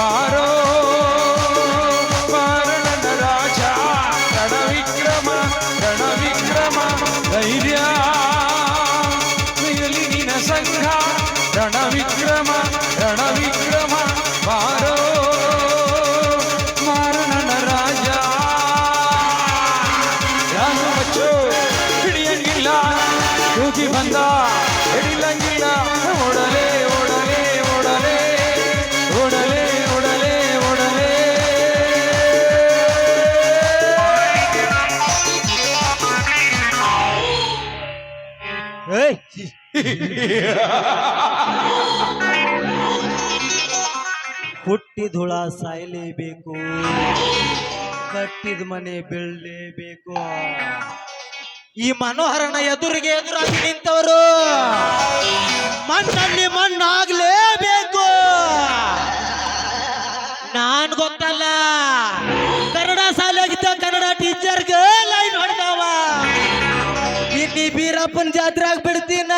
ಬಾರೋ ಬಾರಣನ ರಾಜ ರಣವಿಕ್ರಮ ರಣವಿಕ್ರಮ ಧೈರ್ಯ ನಿನ್ನ ಸಂಘ ರಣವಿಕ್ರಮ ರಣವಿಕ್ರಮ ಬಾರೋ ಮಾರಣನ ರಾಜ ಯಾರು ಮಚ್ಚು ಹಿಡಿಯಂಗಿಲ್ಲ ಕೂಗಿ ಬಂದ ಹಿಡಿಲಂಗಿಲ್ಲ ಓಡಲೇ ಓಡಲೇ ಓಡಲೇ ಓಡಲೇ ಓಡಲೇ ಓಡಲೇ ಹುಟ್ಟಿದ ಸಾಯಲೇಬೇಕು, ಕಟ್ಟಿದ ಮನೆ ಬೀಳಲೇಬೇಕು. ಈ ಮನೋಹರನ ಎದುರಾಗಿ ನಿಂತವರು ಮಣ್ಣಲ್ಲಿ ಮಣ್ಣಾಗ್ಲೇಬೇಕು. ನಾನ್ ಗೊತ್ತಲ್ಲ, ಕನ್ನಡ ಶಾಲೆಗಿದ್ದ ಕನ್ನಡ ಟೀಚರ್ಗೆ ಲೈನ್ ಹೊಡೆದವ. ಇಲ್ಲಿ ಬೀರಪ್ಪನ ಜಾತ್ರೆ ಆಗ್ಬಿಡ್ತೀನ.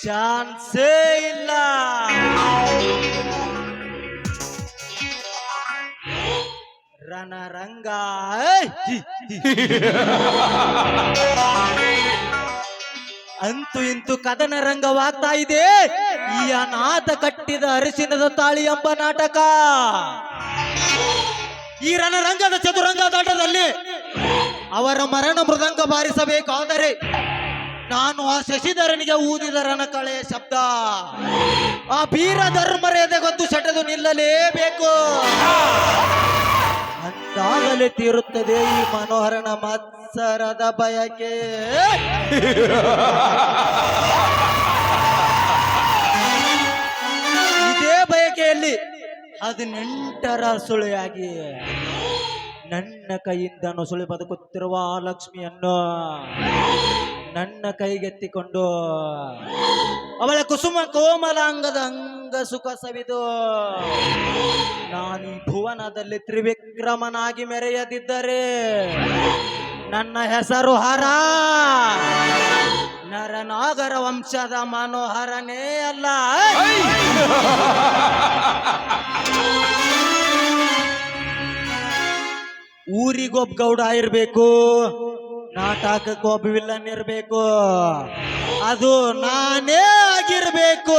ಚಾನ್ಸೇ ಇಲ್ಲ. ರಣರಂಗ ಅಂತೂ ಇಂತೂ ಕದನ ರಂಗವಾಗ್ತಾ ಇದೆ ಈ ಅನಾಥ ಕಟ್ಟಿದ ಅರಿಶಿನದ ತಾಳಿ ಎಂಬ ನಾಟಕ. ಈ ರಣರಂಗದ ಚದುರಂಗದಾಟದಲ್ಲಿ ಅವರ ಮರಣ ಮೃದಂಗ ಬಾರಿಸಬೇಕಾದರೆ ನಾನು ಆ ಶಶಿಧರನಿಗೆ ಊದಿದ ರಣಕಳೆಯ ಶಬ್ದ ಆ ವೀರ ಧರ್ಮರೇದೆಗೊಂದು ಸೆಟೆದು ನಿಲ್ಲಲೇಬೇಕು. ಅಂದಾಗಲೇ ತೀರುತ್ತದೆ ಈ ಮನೋಹರನ ಮತ್ಸರದ ಬಯಕೆ. ಇದೇ ಬಯಕೆಯಲ್ಲಿ 18ರ ಸುಳಿಯಾಗಿ ನನ್ನ ಕೈಯಿಂದ ನುಸುಳಿ ಬದುಕುತ್ತಿರುವ ಆ ಲಕ್ಷ್ಮಿಯನ್ನು ನನ್ನ ಕೈಗೆತ್ತಿಕೊಂಡು ಅವಳ ಕುಸುಮ ಕೋಮಲಾಂಗದ ಅಂಗ ಸುಖ ಸವಿದು ನಾನೀ ಭುವನದಲ್ಲಿ ತ್ರಿವಿಕ್ರಮನಾಗಿ ಮೆರೆಯದಿದ್ದರೆ ನನ್ನ ಹೆಸರು ಹರ, ನರನಾಗರ ವಂಶದ ಮನೋಹರನೇ ಅಲ್ಲ. ಊರಿಗೊಬ್ಬ ಗೌಡ ಇರ್ಬೇಕು, ನಾಟಕಕ್ಕೆ ಒಬ್ಬ ವಿಲ್ಲನ್ ಇರ್ಬೇಕು, ಅದು ನಾನೇ ಆಗಿರ್ಬೇಕು.